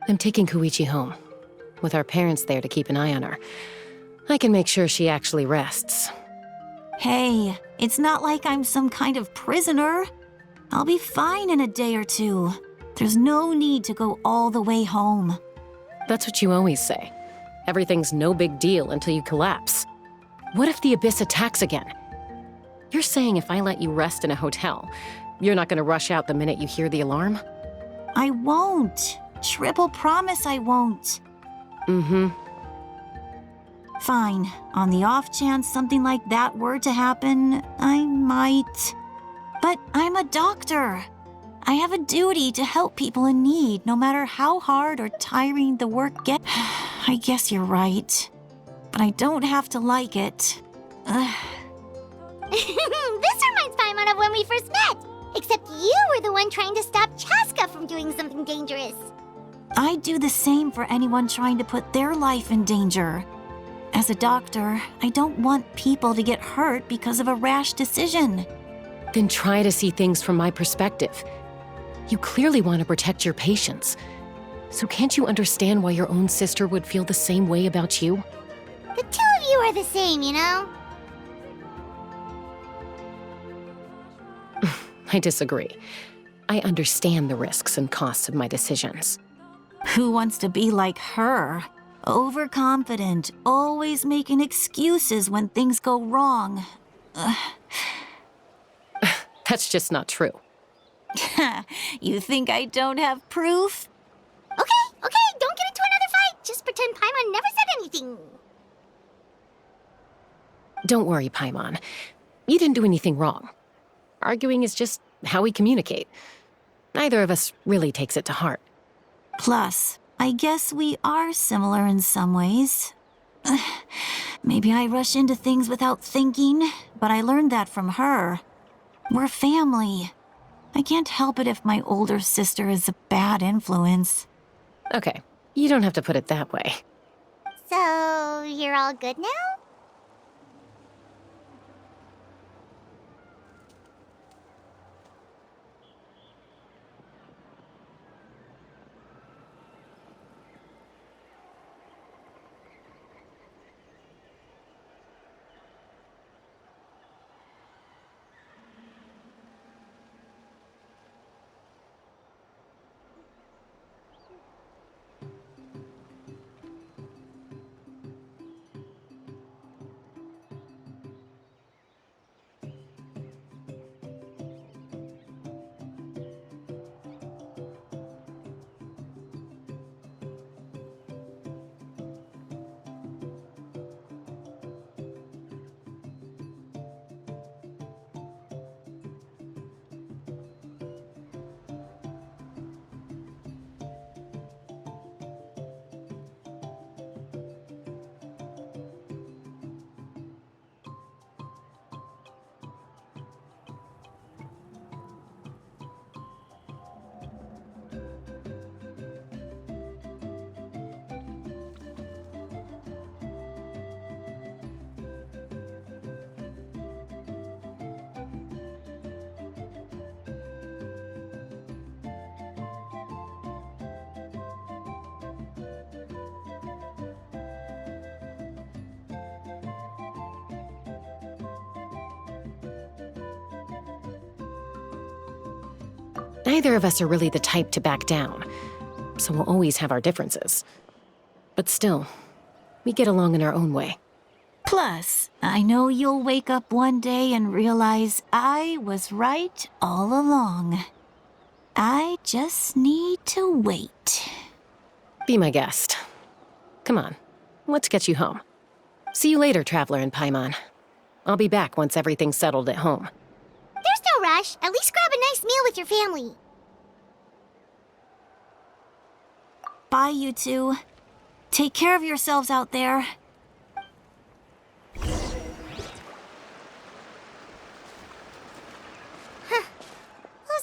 I'm taking Koichi home. With our parents there to keep an eye on her, I can make sure she actually rests. Hey, it's not like I'm some kind of prisoner. I'll be fine in a day or two. There's no need to go all the way home. That's what you always say. Everything's no big deal until you collapse. What if the Abyss attacks again? You're saying if I let you rest in a hotel, you're not gonna rush out the minute you hear the alarm? I won't. Triple promise I won't. Mm-hmm. Fine. On the off chance something like that were to happen, I might. But I'm a doctor. I have a duty to help people in need, no matter how hard or tiring the work gets. I guess you're right. But I don't have to like it. This reminds Paimon of when we first met. Except you were the one trying to stop Chaska from doing something dangerous. I'd do the same for anyone trying to put their life in danger. As a doctor, I don't want people to get hurt because of a rash decision. Then try to see things from my perspective. You clearly want to protect your patients. So can't you understand why your own sister would feel the same way about you? The two of you are the same, you know? I disagree. I understand the risks and costs of my decisions. Who wants to be like her? Overconfident, always making excuses when things go wrong. That's just not true. You think I don't have proof? Okay, don't get into another fight. Just pretend Paimon never said anything. Don't worry, Paimon. You didn't do anything wrong. Arguing is just how we communicate. Neither of us really takes it to heart. Plus, I guess we are similar in some ways. Maybe I rush into things without thinking, but I learned that from her. We're family. I can't help it if my older sister is a bad influence. Okay, you don't have to put it that way. So, you're all good now? Neither of us are really the type to back down, so we'll always have our differences. But still, we get along in our own way. Plus, I know you'll wake up one day and realize I was right all along. I just need to wait. Be my guest. Come on, let's get you home. See you later, Traveler and Paimon. I'll be back once everything's settled at home. There's no rush. At least grab a nice meal with your family. Bye, you two. Take care of yourselves out there. Those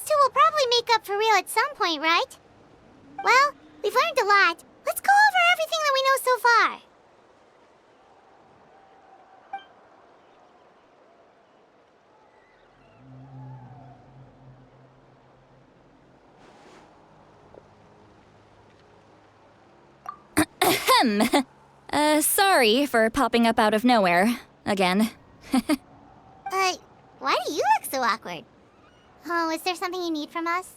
two will probably make up for real at some point, right? Well, we've learned a lot. Let's go over everything that we know so far. Sorry for popping up out of nowhere. Again. Why do you look so awkward? Oh, is there something you need from us?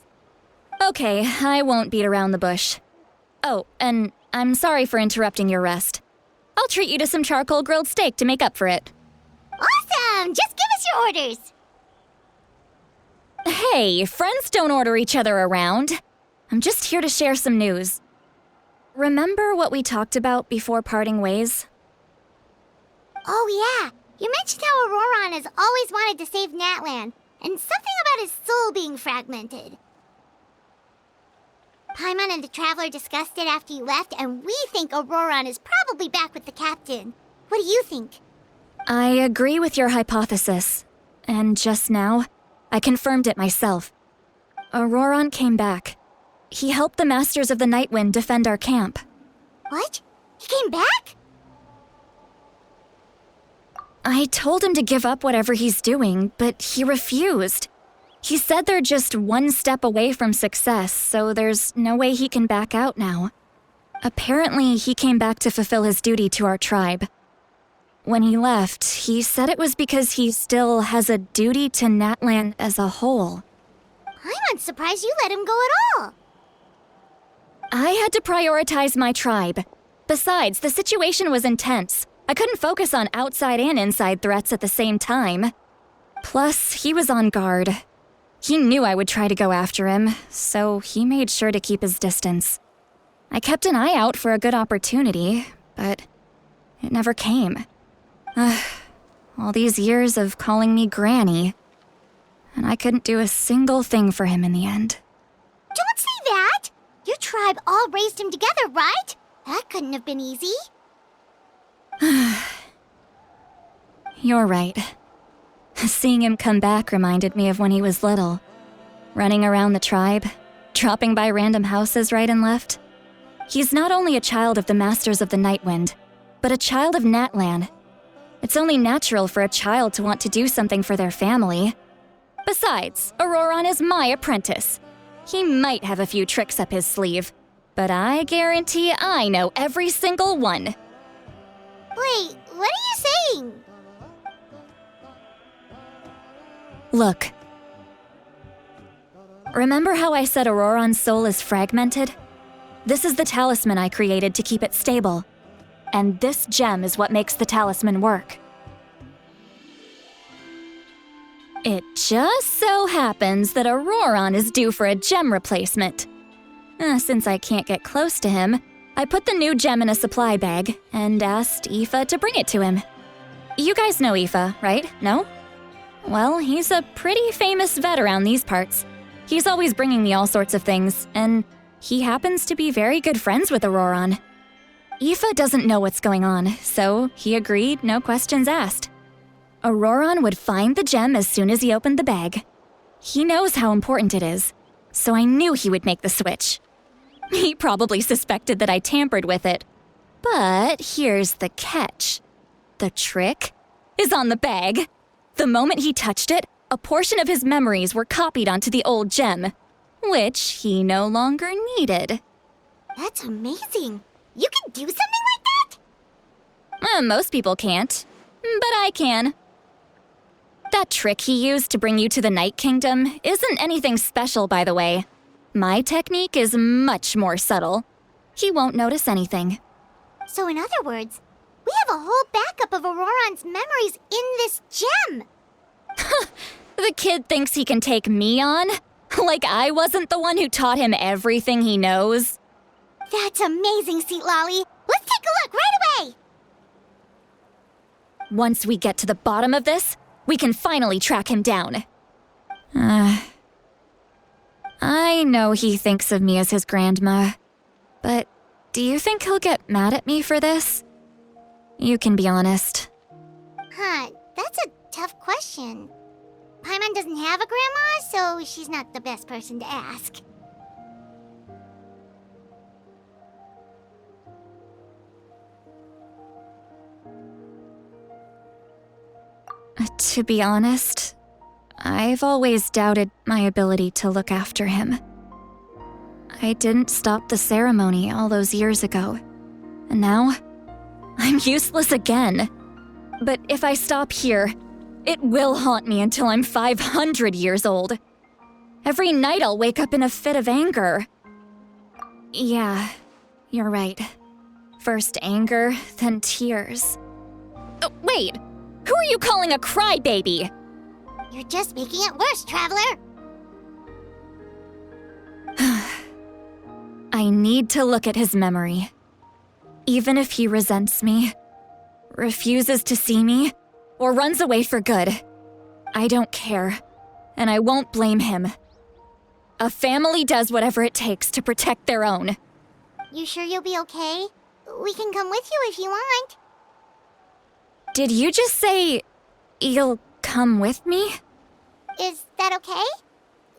Okay, I won't beat around the bush. Oh, and I'm sorry for interrupting your rest. I'll treat you to some charcoal grilled steak to make up for it. Awesome! Just give us your orders! Hey, friends don't order each other around. I'm just here to share some news. Remember what we talked about before parting ways? Oh yeah, you mentioned how Auroron has always wanted to save Natlan, and something about his soul being fragmented. Paimon and the Traveler discussed it after you left, and we think Auroron is probably back with the captain. What do you think? I agree with your hypothesis. And just now, I confirmed it myself. Auroron came back. He helped the Masters of the Nightwind defend our camp. What? He came back? I told him to give up whatever he's doing, but he refused. He said they're just one step away from success, so there's no way he can back out now. Apparently, he came back to fulfill his duty to our tribe. When he left, he said it was because he still has a duty to Natlan as a whole. I'm surprised you let him go at all. I had to prioritize my tribe. Besides, the situation was intense. I couldn't focus on outside and inside threats at the same time. Plus, he was on guard. He knew I would try to go after him, so he made sure to keep his distance. I kept an eye out for a good opportunity, but it never came. All these years of calling me Granny, and I couldn't do a single thing for him in the end. Don't say that! Your tribe all raised him together, right? That couldn't have been easy. You're right. Seeing him come back reminded me of when he was little. Running around the tribe, dropping by random houses right and left. He's not only a child of the Masters of the Nightwind, but a child of Natlan. It's only natural for a child to want to do something for their family. Besides, Auroron is my apprentice. He might have a few tricks up his sleeve, but I guarantee I know every single one. Wait, what are you saying? Look. Remember how I said Auroron's soul is fragmented? This is the talisman I created to keep it stable. And this gem is what makes the talisman work. It just so happens that Auroron is due for a gem replacement. Since I can't get close to him, I put the new gem in a supply bag and asked Aoife to bring it to him. You guys know Aoife, right? No? Well, he's a pretty famous vet around these parts. He's always bringing me all sorts of things, and he happens to be very good friends with Auroron. Aoife doesn't know what's going on, so he agreed, no questions asked. Auroron would find the gem as soon as he opened the bag. He knows how important it is, so I knew he would make the switch. He probably suspected that I tampered with it. But here's the catch. The trick is on the bag. The moment he touched it, a portion of his memories were copied onto the old gem, which he no longer needed. That's amazing. You can do something like that? Most people can't, but I can. That trick he used to bring you to the Night Kingdom isn't anything special, by the way. My technique is much more subtle. He won't notice anything. So in other words, we have a whole backup of Auroron's memories in this gem. The kid thinks he can take me on? Like I wasn't the one who taught him everything he knows? That's amazing, Seat Lolly. Let's take a look right away. Once we get to the bottom of this, we can finally track him down. I know he thinks of me as his grandma, but do you think he'll get mad at me for this? You can be honest. That's a tough question. Paimon doesn't have a grandma, so she's not the best person to ask. To be honest, I've always doubted my ability to look after him. I didn't stop the ceremony all those years ago, And now, I'm useless again. But if I stop here, it will haunt me until I'm 500 years old. Every night I'll wake up in a fit of anger. Yeah, you're right. First anger, then tears. Oh, wait! Who are you calling a crybaby? You're just making it worse, Traveler. I need to look at his memory. Even if he resents me, refuses to see me, or runs away for good, I don't care, and I won't blame him. A family does whatever it takes to protect their own. You sure you'll be okay? We can come with you if you want. Did you just say you'll come with me? Is that okay?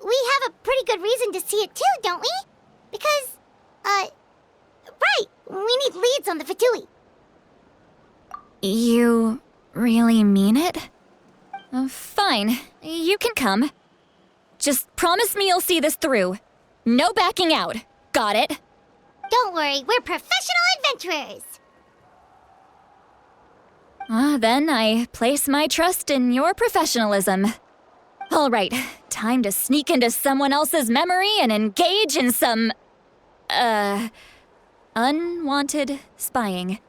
We have a pretty good reason to see it too, don't we? Because, right, we need leads on the Fatui. You really mean it? Fine, you can come. Just promise me you'll see this through. No backing out. Got it? Don't worry, we're professional adventurers. Then I place my trust in your professionalism. All right, time to sneak into someone else's memory and engage in some, unwanted spying.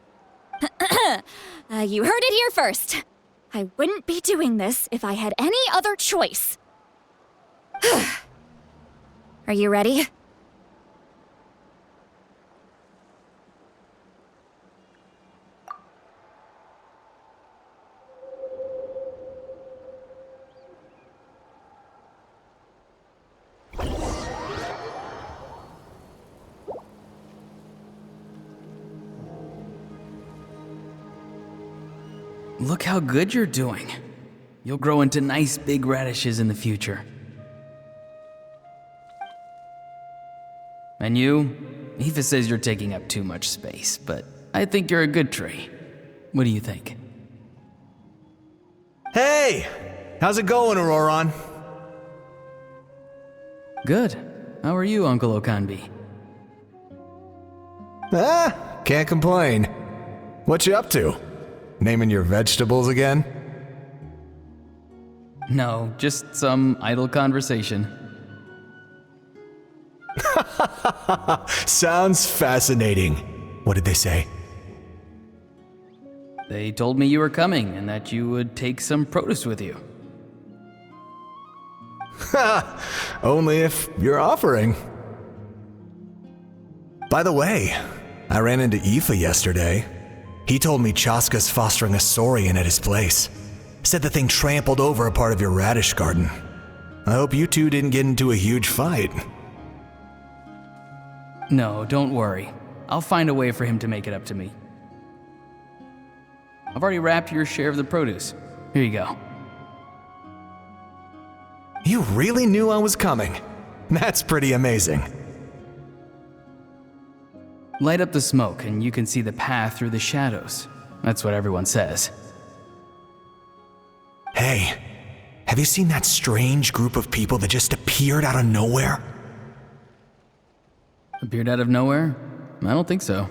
You heard it here first. I wouldn't be doing this if I had any other choice. Are you ready? Look how good you're doing. You'll grow into nice big radishes in the future. And you? Aoife says you're taking up too much space, but I think you're a good tree. What do you think? Hey! How's it going, Auroron? Good. How are you, Uncle Okanbi? Can't complain. What you up to? Naming your vegetables again? No, just some idle conversation. Sounds fascinating. What did they say? They told me you were coming and that you would take some produce with you. Only if you're offering. By the way, I ran into Aoife yesterday. He told me Chaska's fostering a saurian at his place. Said the thing trampled over a part of your radish garden. I hope you two didn't get into a huge fight. No, don't worry. I'll find a way for him to make it up to me. I've already wrapped your share of the produce. Here you go. You really knew I was coming. That's pretty amazing. Light up the smoke and you can see the path through the shadows. That's what everyone says. Hey, have you seen that strange group of people that just appeared out of nowhere? Appeared out of nowhere? I don't think so.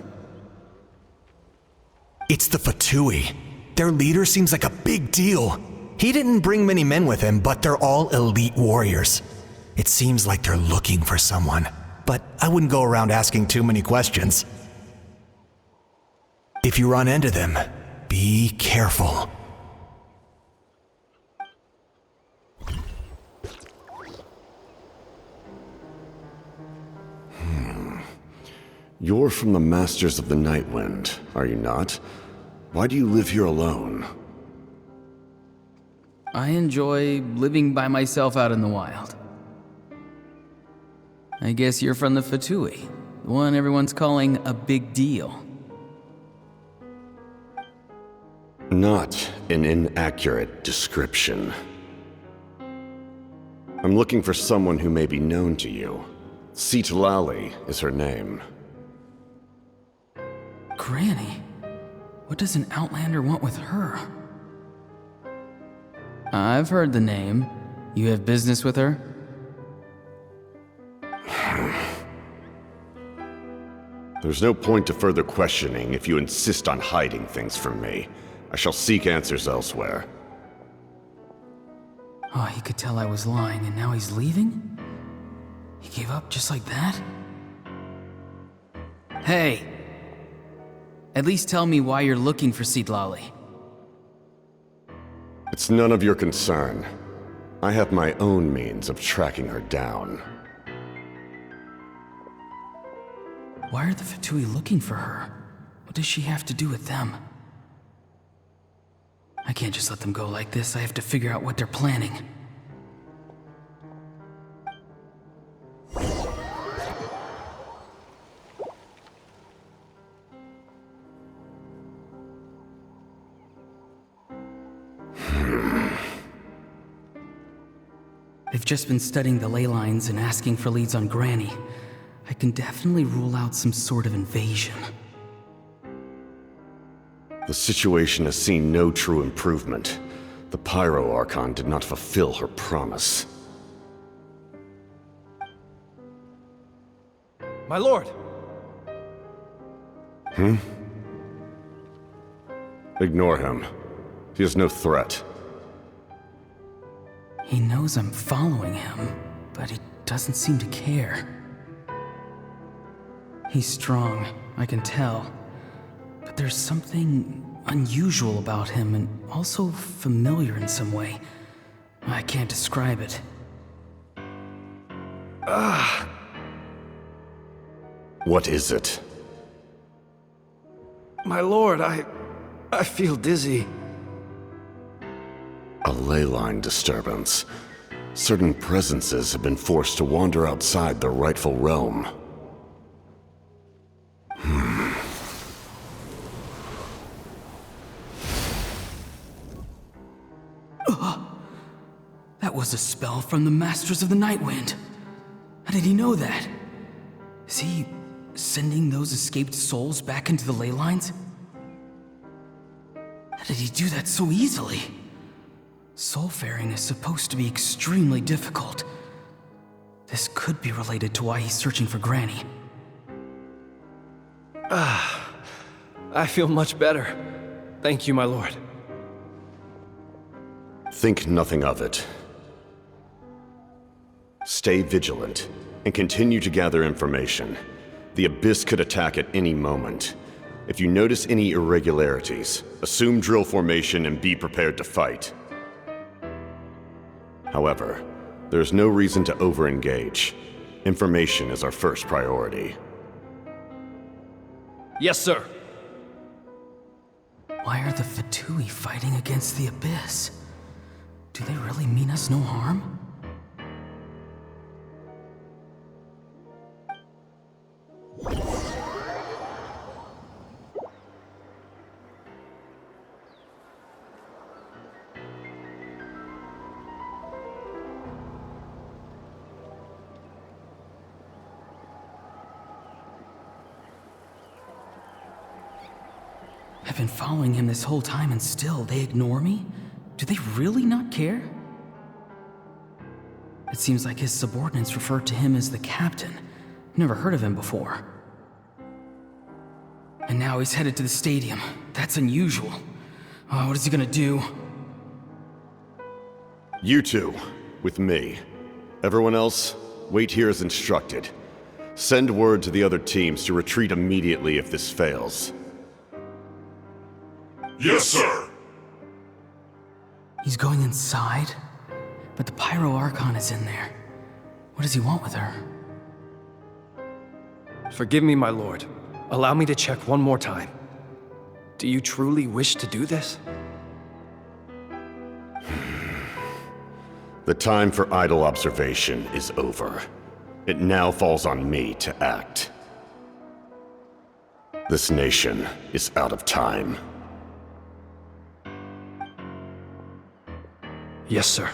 It's the Fatui. Their leader seems like a big deal. He didn't bring many men with him, but they're all elite warriors. It seems like they're looking for someone, but I wouldn't go around asking too many questions. If you run into them, be careful. You're from the Masters of the Nightwind, are you not? Why do you live here alone? I enjoy living by myself out in the wild. I guess you're from the Fatui, the one everyone's calling a big deal. Not an inaccurate description. I'm looking for someone who may be known to you. Citlali is her name. Granny? What does an Outlander want with her? I've heard the name. You have business with her? There's no point to further questioning if you insist on hiding things from me. I shall seek answers elsewhere. Oh, he could tell I was lying, and now he's leaving? He gave up just like that? Hey! At least tell me why you're looking for Seedlolly. It's none of your concern. I have my own means of tracking her down. Why are the Fatui looking for her? What does she have to do with them? I can't just let them go like this. I have to figure out what they're planning. I've just been studying the ley lines and asking for leads on Granny. I can definitely rule out some sort of invasion. The situation has seen no true improvement. The Pyro Archon did not fulfill her promise. My lord! Ignore him. He is no threat. He knows I'm following him, but he doesn't seem to care. He's strong, I can tell. But there's something unusual about him and also familiar in some way. I can't describe it. What is it? My lord, I feel dizzy. A ley line disturbance. Certain presences have been forced to wander outside their rightful realm. That was a spell from the Masters of the Nightwind. How did he know that? Is he sending those escaped souls back into the ley lines? How did he do that so easily? Soulfaring is supposed to be extremely difficult. This could be related to why he's searching for Granny. I feel much better. Thank you, my lord. Think nothing of it. Stay vigilant, and continue to gather information. The Abyss could attack at any moment. If you notice any irregularities, assume drill formation and be prepared to fight. However, there's no reason to over-engage. Information is our first priority. Yes, sir. Why are the Fatui fighting against the Abyss? Do they really mean us no harm? I've been following him this whole time and still they ignore me? Do they really not care? It seems like his subordinates refer to him as the captain. Never heard of him before. And now he's headed to the stadium. That's unusual. Oh, what is he gonna do? You two, with me. Everyone else, wait here as instructed. Send word to the other teams to retreat immediately if this fails. Yes, sir! He's going inside? But the Pyro Archon is in there. What does he want with her? Forgive me, my lord. Allow me to check one more time. Do you truly wish to do this? The time for idle observation is over. It now falls on me to act. This nation is out of time. Yes, sir.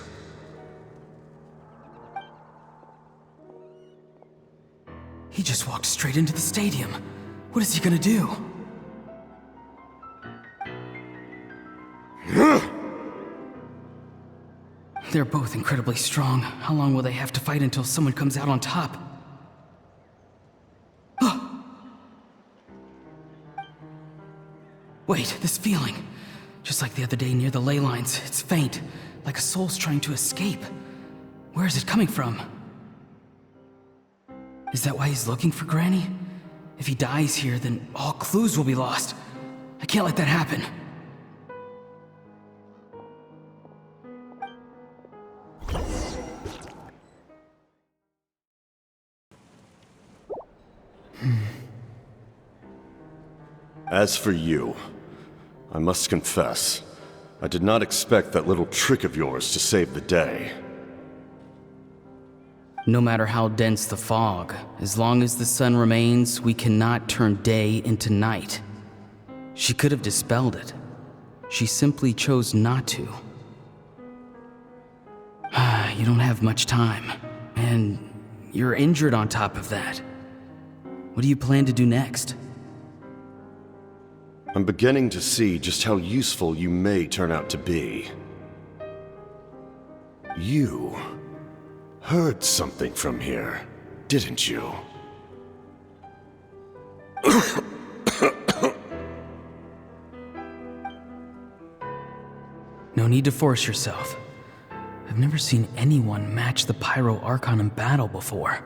He just walked straight into the stadium. What is he gonna do? They're both incredibly strong. How long will they have to fight until someone comes out on top? Wait, this feeling. Just like the other day near the ley lines, it's faint, like a soul's trying to escape. Where is it coming from? Is that why he's looking for Granny? If he dies here, then all clues will be lost. I can't let that happen. As for you, I must confess, I did not expect that little trick of yours to save the day. No matter how dense the fog, as long as the sun remains, we cannot turn day into night. She could have dispelled it. She simply chose not to. You don't have much time, and you're injured on top of that. What do you plan to do next? I'm beginning to see just how useful you may turn out to be. You heard something from here, didn't you? No need to force yourself. I've never seen anyone match the Pyro Archon in battle before.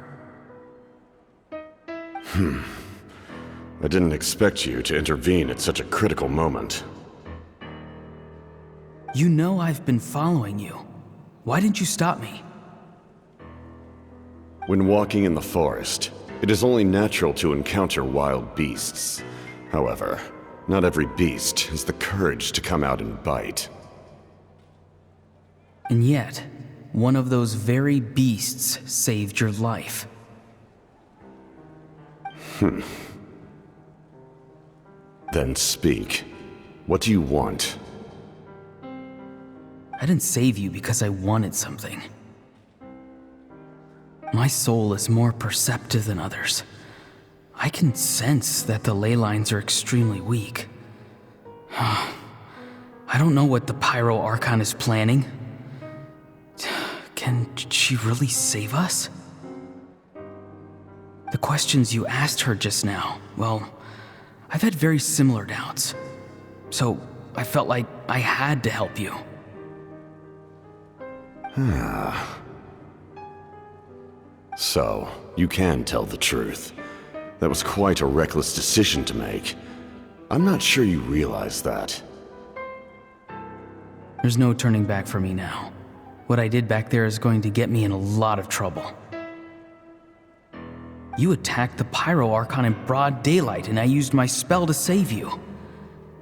I didn't expect you to intervene at such a critical moment. You know I've been following you. Why didn't you stop me? When walking in the forest, it is only natural to encounter wild beasts. However, not every beast has the courage to come out and bite. And yet, one of those very beasts saved your life. Then speak. What do you want? I didn't save you because I wanted something. My soul is more perceptive than others. I can sense that the ley lines are extremely weak. I don't know what the Pyro Archon is planning. Can she really save us? The questions you asked her just now, well, I've had very similar doubts. So I felt like I had to help you. So, you can tell the truth. That was quite a reckless decision to make. I'm not sure you realize that. There's no turning back for me now. What I did back there is going to get me in a lot of trouble. You attacked the Pyro Archon in broad daylight, and I used my spell to save you.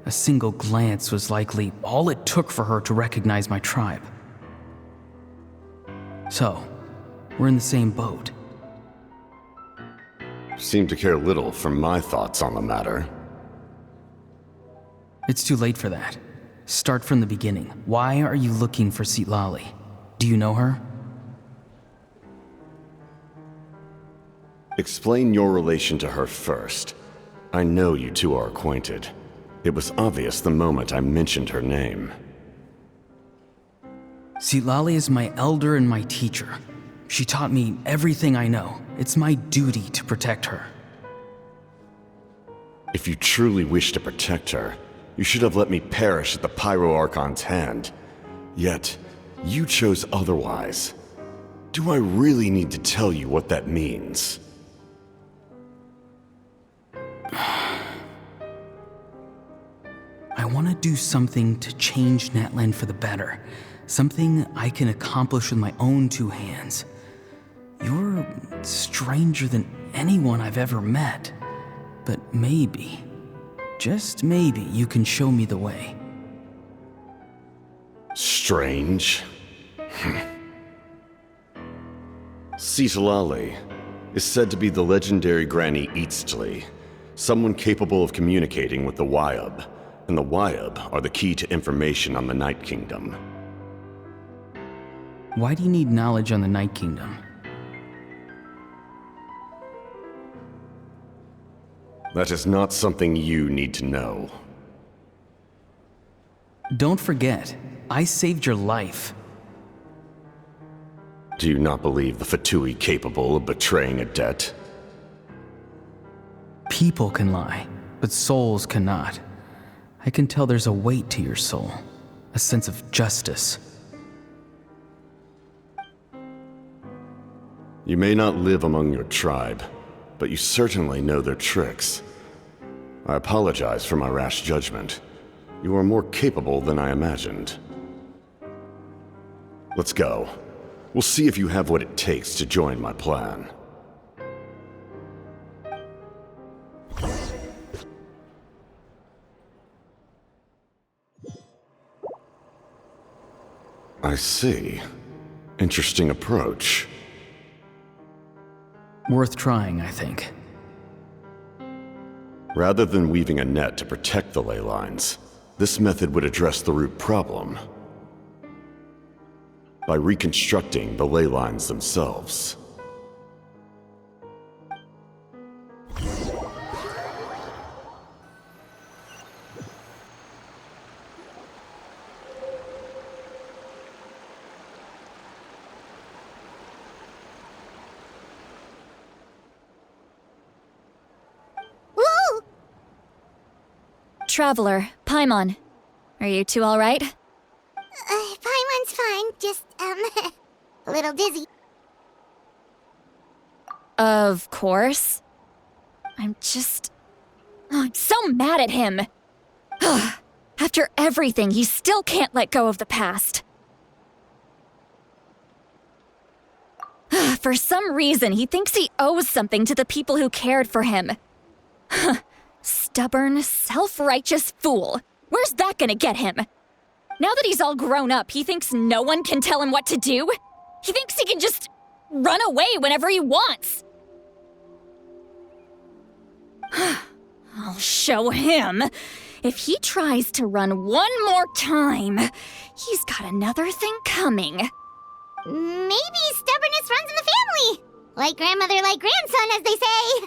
A single glance was likely all it took for her to recognize my tribe. So, we're in the same boat. Seem to care little for my thoughts on the matter. It's too late for that. Start from the beginning. Why are you looking for Citlali? Do you know her? Explain your relation to her first. I know you two are acquainted. It was obvious the moment I mentioned her name. Citlali is my elder and my teacher. She taught me everything I know. It's my duty to protect her. If you truly wish to protect her, you should have let me perish at the Pyro Archon's hand. Yet, you chose otherwise. Do I really need to tell you what that means? I want to do something to change Natlan for the better. Something I can accomplish with my own two hands. You're stranger than anyone I've ever met. But maybe, just maybe, you can show me the way. Strange? Citlali is said to be the legendary Granny Eastly, someone capable of communicating with the Wyab, and the Wyab are the key to information on the Night Kingdom. Why do you need knowledge on the Night Kingdom? That is not something you need to know. Don't forget, I saved your life. Do you not believe the Fatui capable of betraying a debt? People can lie, but souls cannot. I can tell there's a weight to your soul, a sense of justice. You may not live among your tribe, but you certainly know their tricks. I apologize for my rash judgment. You are more capable than I imagined. Let's go. We'll see if you have what it takes to join my plan. I see. Interesting approach. Worth trying, I think. Rather than weaving a net to protect the ley lines, this method would address the root problem by reconstructing the ley lines themselves. Woo! Traveler, Paimon. Are you two alright? Paimon's fine, just, a little dizzy. Of course. I'm so mad at him. After everything, he still can't let go of the past. For some reason, he thinks he owes something to the people who cared for him. Stubborn, self-righteous fool. Where's that gonna get him? Now that he's all grown up, he thinks no one can tell him what to do? He thinks he can just run away whenever he wants. I'll show him. If he tries to run one more time, he's got another thing coming. Maybe stubbornness runs in the family. Like grandmother, like grandson, as they say.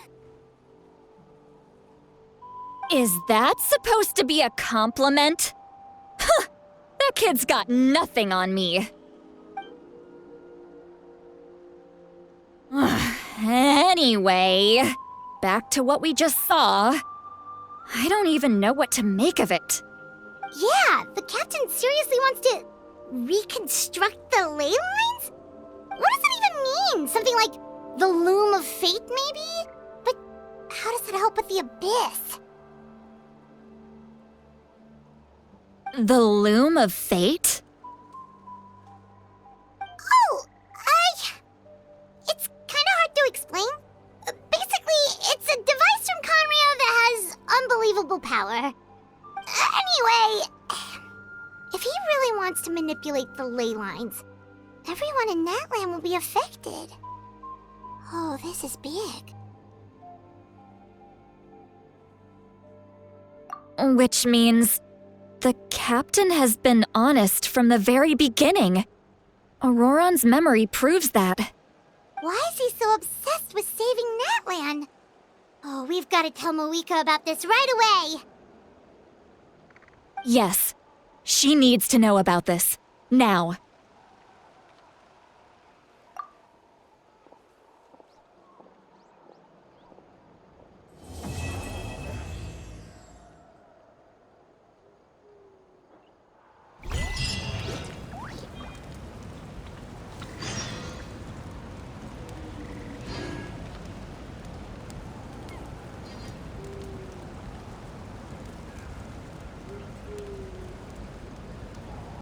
Is that supposed to be a compliment? Huh, that kid's got nothing on me. Anyway, back to what we just saw. I don't even know what to make of it. Yeah, the captain seriously wants to reconstruct the ley lines? What does that even mean? Something like the loom of fate, maybe? But how does that help with the abyss? The loom of fate? Oh, it's kind of hard to explain. Basically, it's a device from Conrio that has unbelievable power. Anyway, if he really wants to manipulate the ley lines, everyone in Natlan will be affected. Oh, this is big. Which means the captain has been honest from the very beginning. Auroron's memory proves that. Why is he so obsessed with saving Natlan? Oh, we've got to tell Moeka about this right away. Yes, she needs to know about this. Now.